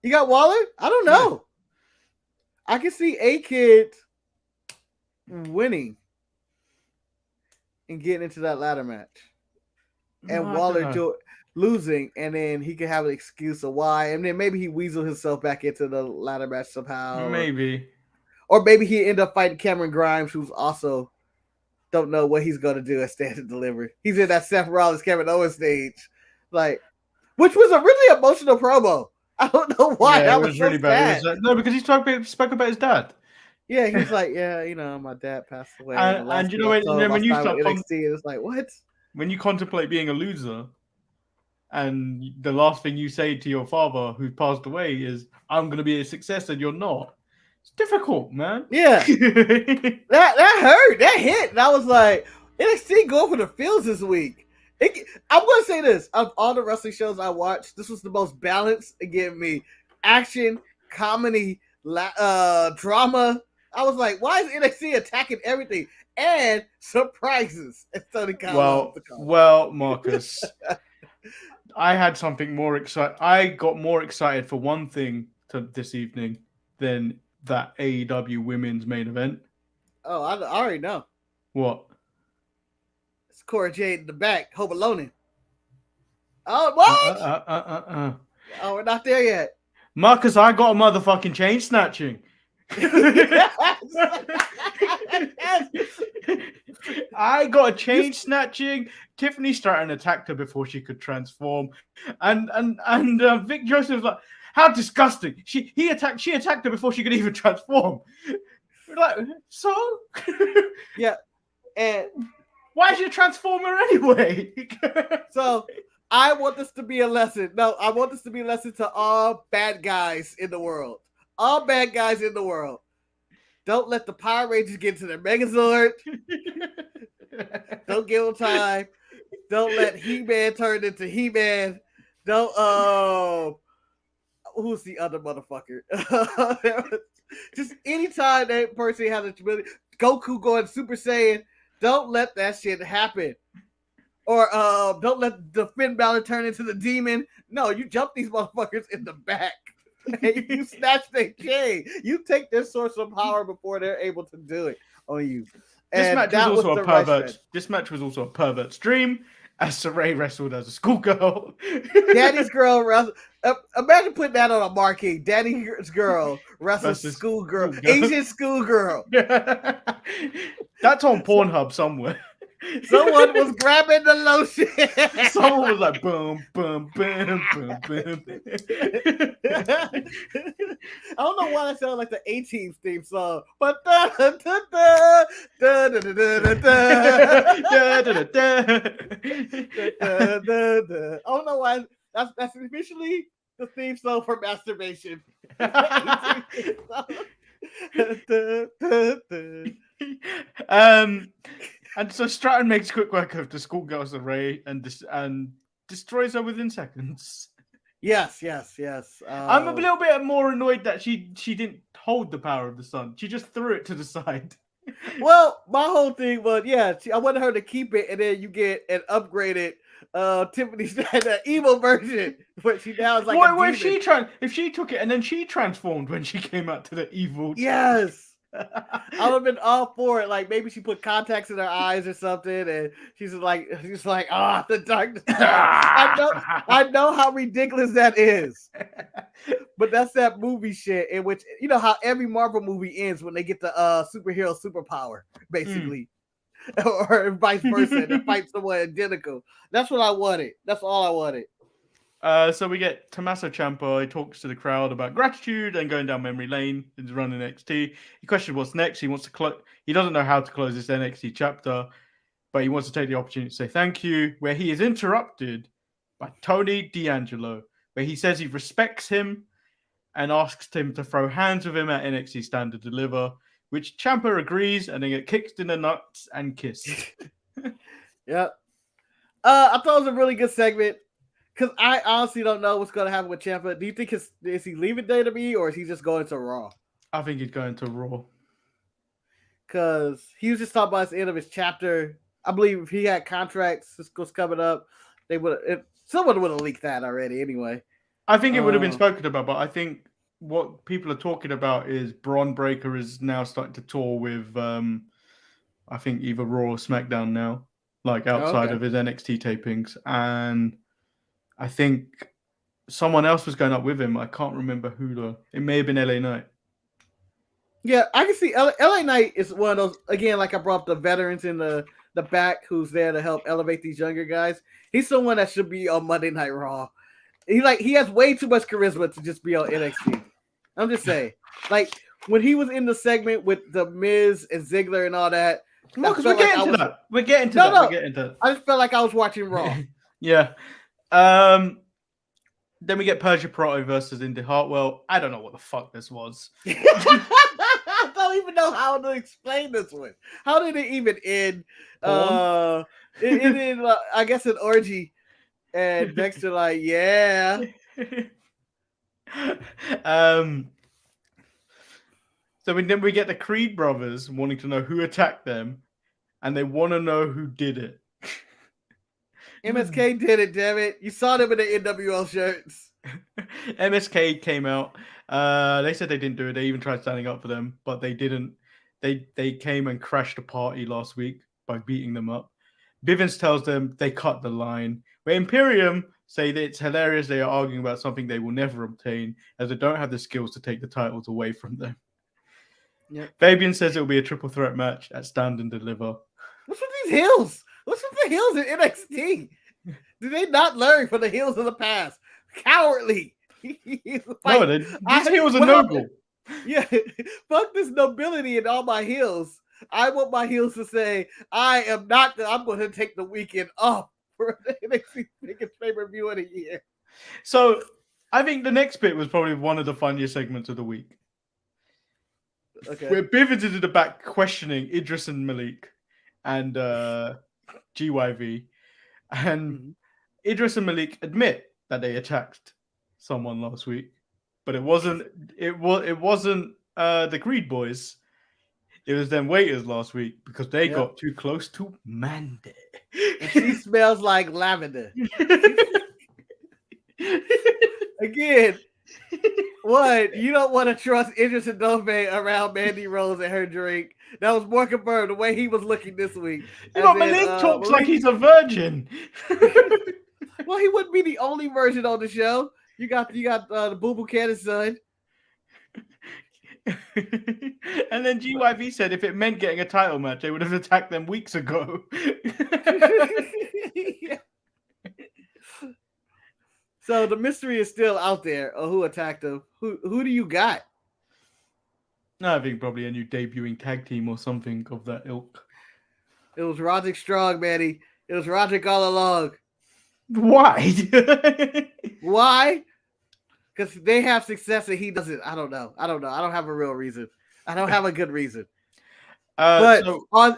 You got Waller? I don't know. Yeah. I can see A-Kid winning and getting into that ladder match. And Waller losing, and then he can have an excuse of why, and then maybe he weasel himself back into the ladder match somehow. Maybe. Or maybe he end up fighting Cameron Grimes, who's also don't know what he's going to do at Stand and Deliver. He's in that Seth Rollins, Kevin Owens stage. Which was a really emotional promo. I don't know why. Yeah, that was really so bad. No, because he spoke about his dad. Yeah, he's like, my dad passed away. And you know when you start NXT, it's like, what? When you contemplate being a loser, and the last thing you say to your father who passed away is, "I'm going to be a success," and you're not. It's difficult, man. Yeah, that hurt. That hit. And I was like, NXT going for the fields this week. I'm going to say this: of all the wrestling shows I watched, this was the most balanced. It gave me action, comedy, drama. I was like, why is NXT attacking everything and surprises? Well, Marcus. I had something more exciting. I got more excited for one thing this evening than that AEW women's main event. Oh, I already know. What? It's Cora Jade in the back, Home Alone. Oh, what? Oh, we're not there yet. Marcus, I got a motherfucking chain snatching. I got a chain snatching. Tiffany Stratton attacked her before she could transform, and Vic Joseph was like, "How disgusting!" She attacked her before she could even transform. Like, so Yeah, and why is she a transformer anyway? so I want this to be a lesson. No, I want this to be a lesson to all bad guys in the world. All bad guys in the world. Don't let the Power Rangers get to their Megazord. Don't give them time. Don't let He-Man turn into He-Man. Don't who's the other motherfucker? Just anytime that person has a ability, Goku going Super Saiyan, don't let that shit happen. Or don't let the Finn Balor turn into the demon. No, you jump these motherfuckers in the back. And you snatch their chain. You take their source of power before they're able to do it on you. This match was also a right pervert. This match was also a pervert's dream. As Saray wrestled as a schoolgirl. Daddy's girl wrestle. Imagine putting that on a marquee. Daddy's girl wrestles schoolgirl. Asian schoolgirl. That's on Pornhub somewhere. Someone was grabbing the lotion. Someone was like, boom, boom, boom, boom, boom. I don't know why that sounded like the A-Team theme song. But da da da da da da da da. I don't know why. That's officially the theme song for masturbation. And so Stratton makes quick work of the schoolgirl's array and destroys her within seconds. Yes. I'm a little bit more annoyed that she didn't hold the power of the sun. She just threw it to the side. Well, my whole thing was, I wanted her to keep it, and then you get an upgraded Tiffany Stratton evil version, but she now is like if she took it and then she transformed when she came out to the evil. Yes. I would have been all for it. Like maybe she put contacts in her eyes or something, and she's like, the darkness. I know how ridiculous that is, but that's that movie shit in which you know how every Marvel movie ends when they get the superhero superpower, basically, or vice versa. They fight someone identical. That's what I wanted. That's all I wanted. So we get Tommaso Ciampa. He talks to the crowd about gratitude and going down memory lane and running NXT. He questions what's next. He wants to He doesn't know how to close this NXT chapter, but he wants to take the opportunity to say thank you. Where he is interrupted by Tony D'Angelo, where he says he respects him and asks him to throw hands with him at NXT Stand to Deliver, which Ciampa agrees, and they get kicked in the nuts and kissed. Yeah, I thought it was a really good segment. Because I honestly don't know what's going to happen with Ciampa. Do you think is he leaving WWE or is he just going to Raw? I think he's going to Raw. Because he was just talking about the end of his chapter. I believe if he had contracts was coming up, someone would have leaked that already anyway. I think it would have been spoken about, but I think what people are talking about is Braun Breaker is now starting to tour with, I think, either Raw or SmackDown now, like outside of his NXT tapings. And I think someone else was going up with him. I can't remember who though. It may have been LA Knight. Yeah, I can see LA Knight is one of those, again, like I brought up the veterans in the back who's there to help elevate these younger guys. He's someone that should be on Monday Night Raw. He has way too much charisma to just be on NXT. I'm just saying. Like when he was in the segment with the Miz and Ziggler and all that. No, because we're getting to that. We're getting to that. I just felt like I was watching Raw. Yeah. Then we get Persia Prato versus Indy Hartwell. I don't know what the fuck this was. I don't even know how to explain this one. How did it even end? It ended, I guess, an orgy. And Dexter like, yeah. So then we get the Creed brothers wanting to know who attacked them. And they want to know who did it. MSK did it, damn it. You saw them in the NWO shirts. MSK came out. They said they didn't do it. They even tried standing up for them, but they didn't. They came and crashed the party last week by beating them up. Bivens tells them they cut the line. Where Imperium say that it's hilarious they are arguing about something they will never obtain, as they don't have the skills to take the titles away from them. Yep. Fabian says it'll be a triple threat match at Stand and Deliver. What's with these heels? What's with the heels in NXT? Do they not learn from the heels of the past? Cowardly. No, these heels are noble. Yeah, fuck this nobility in all my heels. I want my heels to say, I'm going to take the weekend off for the NXT biggest pay-per-view of the year. So I think the next bit was probably one of the funniest segments of the week. Okay. Where Bivens is in the back questioning Idris and Malik and GYV. And Idris and Malik admit that they attacked someone last week. But it wasn't the Creed boys. It was them waiters last week because they got too close to Mandy. And she smells like lavender. Again, what? You don't want to trust Idris and Dove around Mandy Rose and her drink. That was more confirmed the way he was looking this week. Malik talks like he's a virgin. Well, he wouldn't be the only virgin on the show. You got the Boo Boo Cannon's son. And then GYV said if it meant getting a title match, they would have attacked them weeks ago. Yeah. So the mystery is still out there of who attacked them. Who do you got? I think probably a new debuting tag team or something of that ilk. It was Roderick Strong, Manny. It was Roderick all along. Why? Why? Because they have success and he doesn't. I don't know. I don't have a real reason. I don't have a good reason. But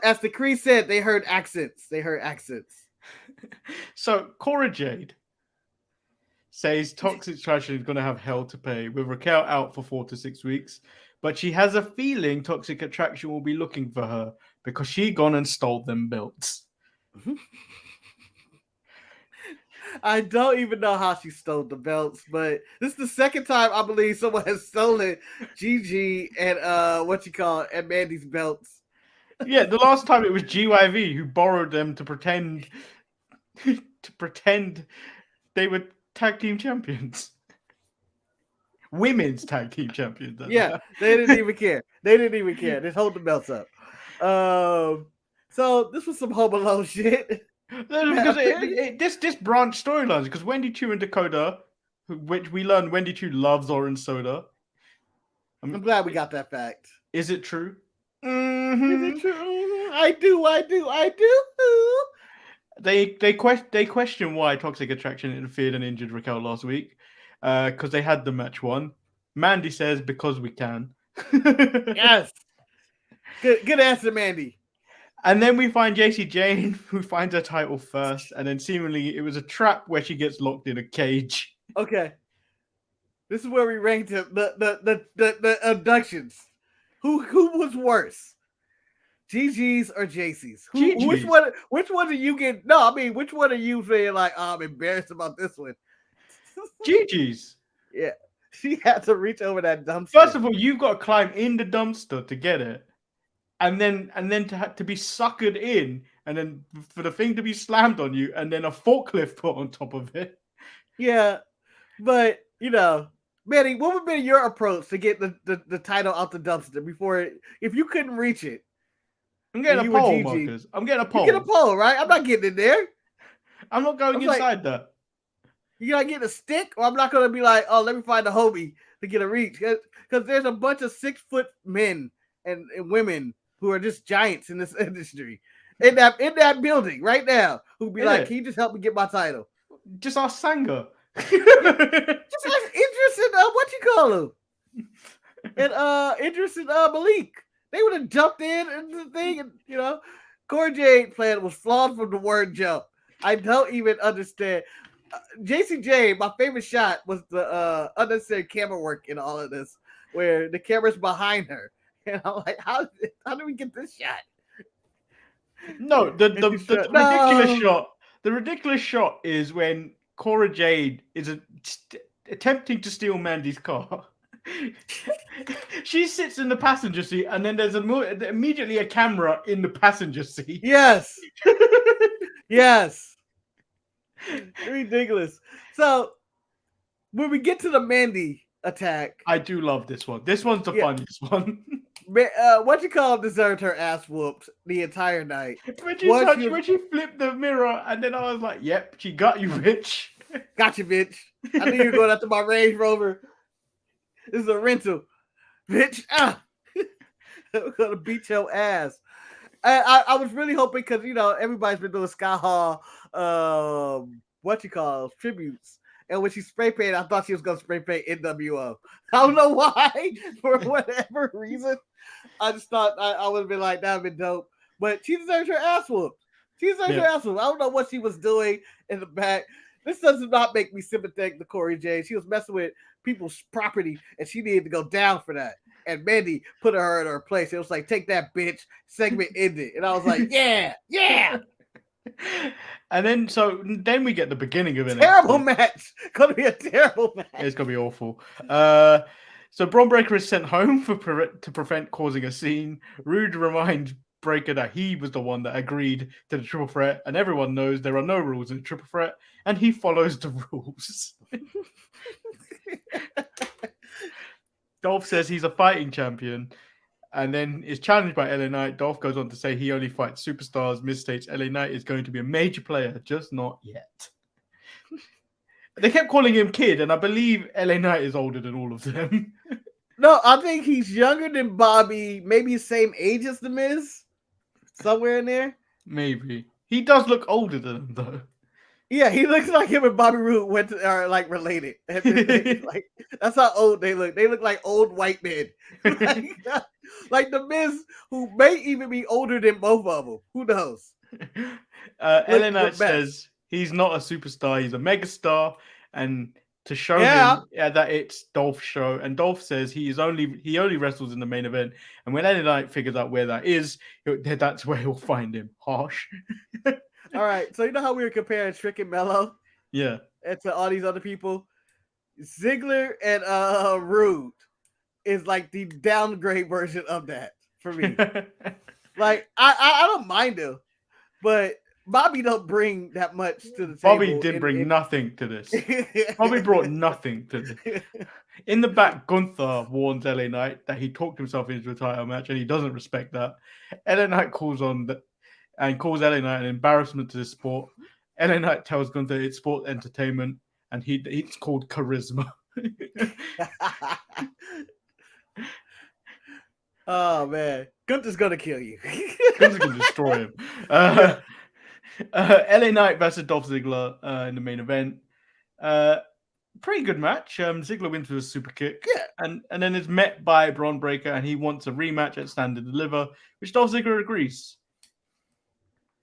as the Creed said, they heard accents. So Cora Jade says Toxic Attraction is going to have hell to pay with Raquel out for 4 to 6 weeks. But she has a feeling Toxic Attraction will be looking for her because she gone and stole them belts. I don't even know how she stole the belts, but this is the second time I believe someone has stolen Gigi and and Mandy's belts. Yeah, the last time it was GYV who borrowed them to pretend they were tag team champions. Women's tag team champions. Yeah, they didn't even care. Just hold the belts up. So this was some Home Alone shit. Because this branch storylines because Wendy Chu and Dakota, which we learned Wendy Chu loves orange soda. I'm glad we got that fact. Is it true? Mm-hmm. Is it true? I do. They question why Toxic Attraction interfered and injured Raquel last week. Because they had the match won. Mandy says because we can. Yes. Good answer, Mandy. And then we find JC Jane, who finds her title first, and then seemingly it was a trap where she gets locked in a cage. Okay. This is where we ranked the abductions. Who was worse? GG's or JC's? Which one do you get? No, I mean, which one are you feeling like, I'm embarrassed about this one? GG's. Yeah. She had to reach over that dumpster. First of all, you've got to climb in the dumpster to get it. And then to be suckered in, and then for the thing to be slammed on you, and then a forklift put on top of it. Yeah, but Manny, what would be your approach to get the title out the dumpster before if you couldn't reach it? I'm getting a pole, Marcus. I'm getting a pole. You get a pole, right? I'm not getting in there. I'm not going inside that. You gotta get a stick, or I'm not gonna be like, oh, let me find a homie to get a reach, because there's a bunch of 6-foot men and women who are just giants in this industry, in that building right now, who'd be like, can you just help me get my title? Just ask Sanga. Just ask Idris and what you call him, and Idris and Malik. They would have jumped in and the thing, and Cora Jade plan was flawed from the word jump. I don't even understand. JCJ, my favorite shot was the unnecessary camera work in all of this, where the camera's behind her. And I'm like, how do we get this shot? No, the ridiculous shot. The ridiculous shot is when Cora Jade is attempting to steal Mandy's car. She sits in the passenger seat, and then there's immediately a camera in the passenger seat. Yes. Yes. Ridiculous. So when we get to the Mandy attack, I do love this one. This one's the funniest one. What you call deserved her ass whooped the entire night. When she flipped the mirror, and then I was like, "Yep, she got you, bitch." Gotcha, bitch. I knew you were going after my Range Rover. This is a rental, bitch. I'm gonna beat your ass. I was really hoping because everybody's been doing Sky Hall, tributes, and when she spray painted, I thought she was gonna spray paint NWO. I don't know why, for whatever reason. I just thought I would have been like, that would have been dope. But she deserves her ass whooped. She deserves her ass whooped. I don't know what she was doing in the back. This does not make me sympathetic to Cora Jade. She was messing with people's property, and she needed to go down for that. And Mandy put her in her place. It was like, take that, bitch. Segment ended. And I was like, yeah. And then we get the beginning of it. Terrible match. Gonna be a terrible match. It's gonna be awful. So Braun Breaker is sent home to prevent causing a scene. Rude reminds Breaker that he was the one that agreed to the triple threat, and everyone knows there are no rules in triple threat, and he follows the rules. Dolph says he's a fighting champion, and then is challenged by LA Knight. Dolph goes on to say he only fights superstars. Misstates LA Knight is going to be a major player, just not yet. They kept calling him kid, and I believe LA Knight is older than all of them. No, I think he's younger than Bobby, maybe same age as The Miz, somewhere in there. Maybe. He does look older than him, though. Yeah, he looks like him and Bobby Roode are like related. Like that's how old they look. They look like old white men. like The Miz, who may even be older than both of them. Who knows? LA Knight says he's not a superstar, he's a megastar, and to show him that it's Dolph's show. And Dolph says he only wrestles in the main event, and when LA Knight figures out where that is, that's where he'll find him. Harsh. All right, so you know how we were comparing Trick and Mello? Yeah. And to all these other people? Ziggler and Rude is like the downgrade version of that for me. Like, I don't mind him, but Bobby don't bring that much to the table. Bobby did bring nothing to this. Bobby brought nothing to this. In the back, Gunther warns LA Knight that he talked himself into a title match, and he doesn't respect that. LA Knight calls LA Knight an embarrassment to the sport. LA Knight tells Gunther it's sport entertainment, and it's called charisma. Oh man, Gunther's gonna kill you. Gunther's gonna destroy him. LA Knight versus Dolph Ziggler in the main event. Pretty good match. Ziggler wins with a super kick. Yeah. And then is met by Braun Breaker, and he wants a rematch at Stand and Deliver, which Dolph Ziggler agrees.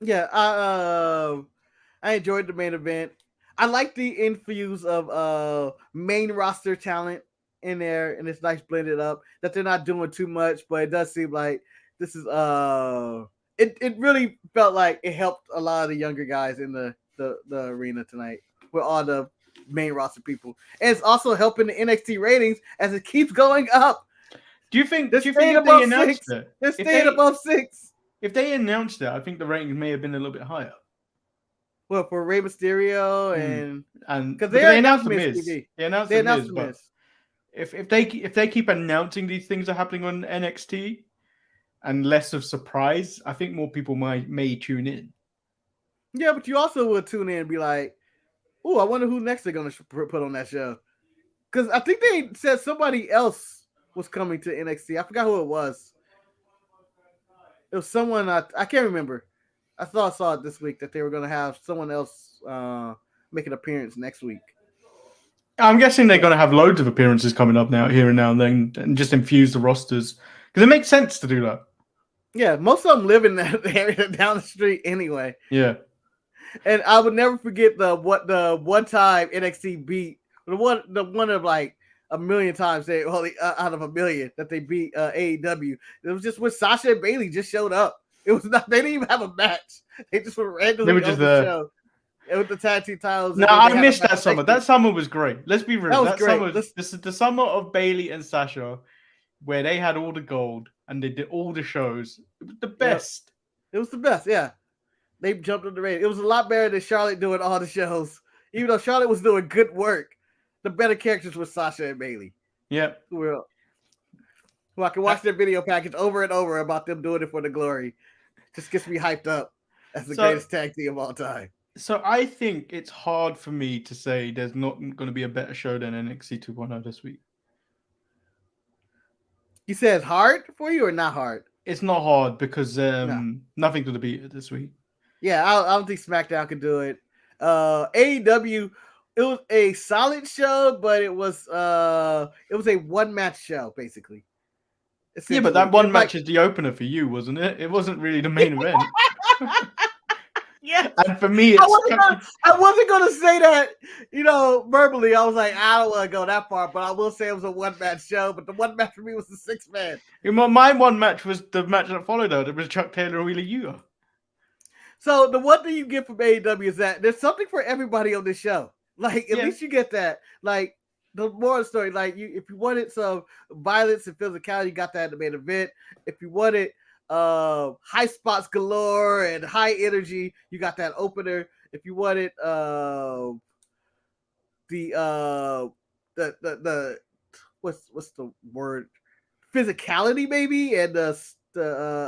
Yeah, I enjoyed the main event. I like the infuse of main roster talent in there, and it's nice blended up. That they're not doing too much, but it does seem like this is it really felt like it helped a lot of the younger guys in the arena tonight with all the main roster people. And it's also helping the NXT ratings as it keeps going up. Do you think if they announced it? They're staying above 6. If they announced it, I think the ratings may have been a little bit higher. Well, for Rey Mysterio and because they announced the Miz. TV. They announced the Miz. If they keep announcing these things are happening on NXT and less of surprise, I think more people may tune in. Yeah, but you also would tune in and be like, "Oh, I wonder who next they're gonna put on that show." Because I think they said somebody else was coming to NXT. I forgot who it was. It was someone I can't remember. I saw it this week that they were going to have someone else make an appearance next week. I'm guessing they're going to have loads of appearances coming up here and now and then, and just infuse the rosters because it makes sense to do that. Yeah, most of them live in that area down the street anyway. Yeah, and I would never forget the one time NXT beat the one of like a million times out of a million that they beat AEW. It was just when Sasha and Bailey just showed up. It was not. They didn't even have a match. They just were randomly on the show. And with the tag team titles. No, I missed that summer. That summer was great. Let's be real. That was great. This is the summer of Bailey and Sasha, where they had all the gold and they did all the shows. It was the best. It was the best. Yeah, they jumped on the rating. It was a lot better than Charlotte doing all the shows. Even though Charlotte was doing good work, the better characters were Sasha and Bailey. Yeah. Who So I can watch their video package over and over about them doing it for the glory. Just gets me hyped up as the greatest tag team of all time. So I think it's hard for me to say there's not going to be a better show than NXT 2.0 this week. You said it's hard for you or not hard? It's not hard because nothing's going to beat it this week. Yeah, I don't think SmackDown could do it. AEW, it was a solid show, but it was a one match show basically. Yeah, but that one match is the opener for you, wasn't it? It wasn't really the main event. Yeah, and for me, I wasn't gonna say that, verbally. I was like, I don't want to go that far, but I will say it was a one match show. But the one match for me was the 6-man. My one match was the match that followed that. It was Chuck Taylor and Wheeler Yuta. So the one thing you get from AEW is that there's something for everybody on this show. Like at least you get that. Like the moral story. Like if you wanted some violence and physicality, you got that in the main event. If you wanted high spots galore and high energy, you got that opener. If you wanted the what's the word, physicality maybe, and the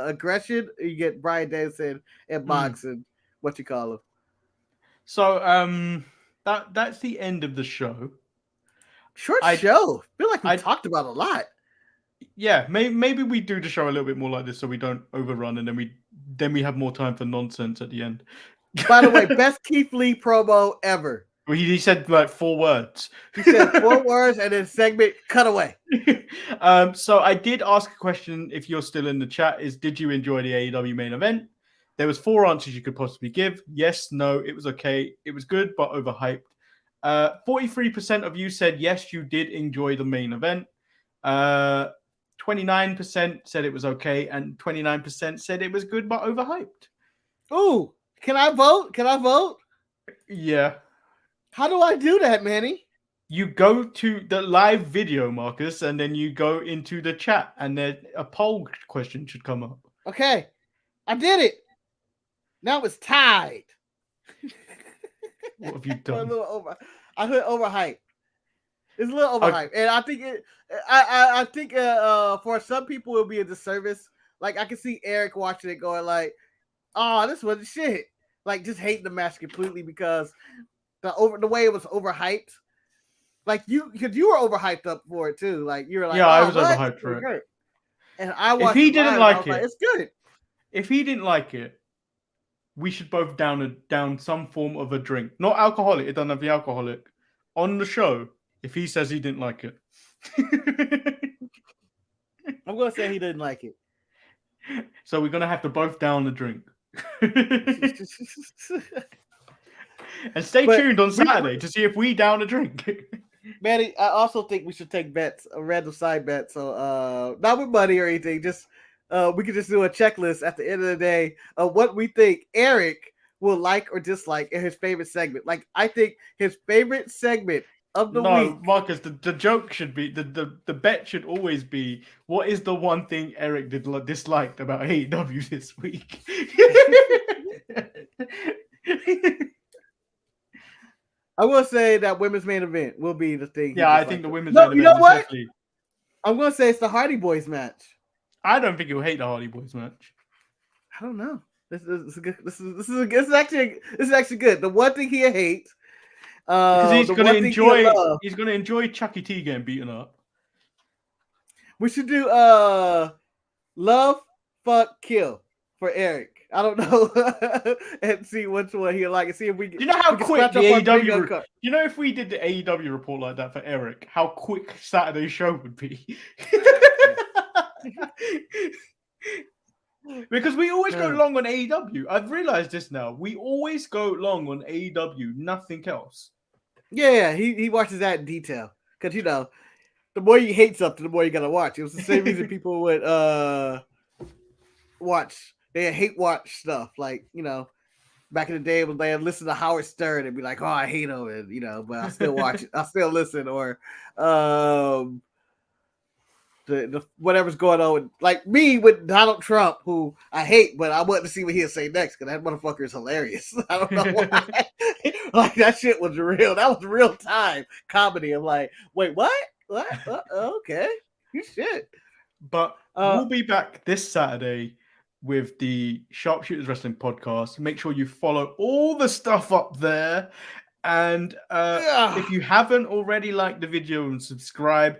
aggression, you get Bryan Danielson and Mox and what you call him. So that's the end of the show. Short show. I feel like we talked about a lot. Yeah, maybe we do the show a little bit more like this so we don't overrun, and then we have more time for nonsense at the end. By the way, best Keith Lee promo ever. He said like 4 words. He said 4 words and then segment cut away. So I did ask a question, if you're still in the chat, did you enjoy the AEW main event? There was 4 answers you could possibly give. Yes, no, it was okay. It was good, but overhyped. 43% of you said yes, you did enjoy the main event. 29% said it was okay, and 29% said it was good but overhyped. Ooh, can I vote? Yeah. How do I do that, Manny? You go to the live video, Marcus, and then you go into the chat, and then a poll question should come up. Okay, I did it. Now it's tied. What have you done? I heard overhyped. It's a little overhyped, and I think I think for some people it'll be a disservice. Like I can see Eric watching it going like, "Oh, this was shit." Like just hating the match completely because the way it was overhyped. Like because you were overhyped up for it too. Like you were like, I was overhyped for it. And I watched. If he didn't like it, it's good. If he didn't like it, we should both down some form of a drink, not alcoholic. It doesn't have the alcoholic on the show. If he says he didn't like it, I'm gonna say he didn't like it. So we're gonna have to both down the drink. And stay tuned on Saturday to see if we down a drink. Manny, I also think we should take bets, a random side bet. So not with money or anything, just we could just do a checklist at the end of the day of what we think Eric will like or dislike in his favorite segment. Like I think his favorite segment of the week. Marcus, the joke should be the bet should always be, what is the one thing Eric disliked about AEW this week? I will say that women's main event will be the thing. Yeah, I think the women's main event. You know what? Definitely... I'm gonna say it's the Hardy Boys match. I don't think he'll hate the Hardy Boys match. I don't know. This is good. This is actually good. The one thing he hates. Because he's gonna enjoy Chucky T getting beaten up. We should do love, fuck, kill for Eric. I don't know, and see which one he'll like, and see if we. You know how quick the AEW. You know, if we did the AEW report like that for Eric, how quick Saturday's show would be. Because we always go long on AEW. I've realized this now. We always go long on AEW, nothing else. Yeah, he watches that in detail. Because, the more you hate something, the more you got to watch. It was the same reason people would hate watch stuff. Like, back in the day when they listen to Howard Stern and be like, oh, I hate him. And, but I still watch it. I still listen. Or the whatever's going on with, like me with Donald Trump, who I hate, but I wanted to see what he'll say next because that motherfucker is hilarious. I don't know why. Like that shit was real. That was real time comedy. I'm like, wait, what? Okay, you shit. But we'll be back this Saturday with the Sharpshooters Wrestling Podcast. Make sure you follow all the stuff up there. And if you haven't already, like the video and subscribe.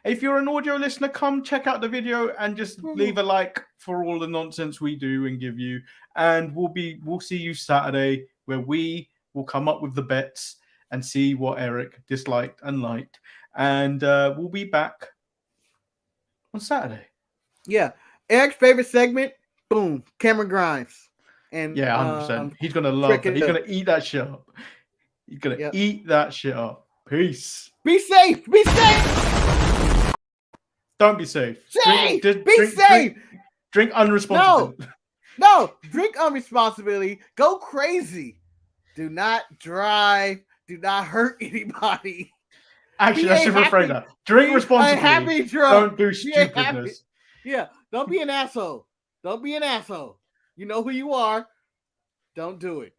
If you're an audio listener, come check out the video and just leave a like for all the nonsense we do and give you. And we'll see you Saturday, where we will come up with the bets and see what Eric disliked and liked. And we'll be back on Saturday. Yeah. Eric's favorite segment, boom, Cameron Grimes. And yeah, 100%. He's gonna love it. He's gonna eat that shit up. He's gonna eat that shit up. Peace. Be safe. Be safe. Don't be safe. Safe. Be safe. Drink unresponsibly. No. Drink unresponsibly. Go crazy. Do not drive. Do not hurt anybody. Actually, I should refrain that. Drink responsibly. Don't do stupidness. Yeah. Don't be an asshole. Don't be an asshole. You know who you are. Don't do it.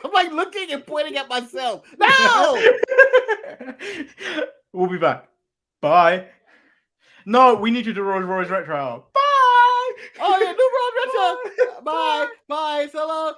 I'm like looking and pointing at myself. No! We'll be back. Bye. No, we need to do Roy's Retro. Bye! Oh, yeah, do Roy's Retro. Bye. Bye. So long.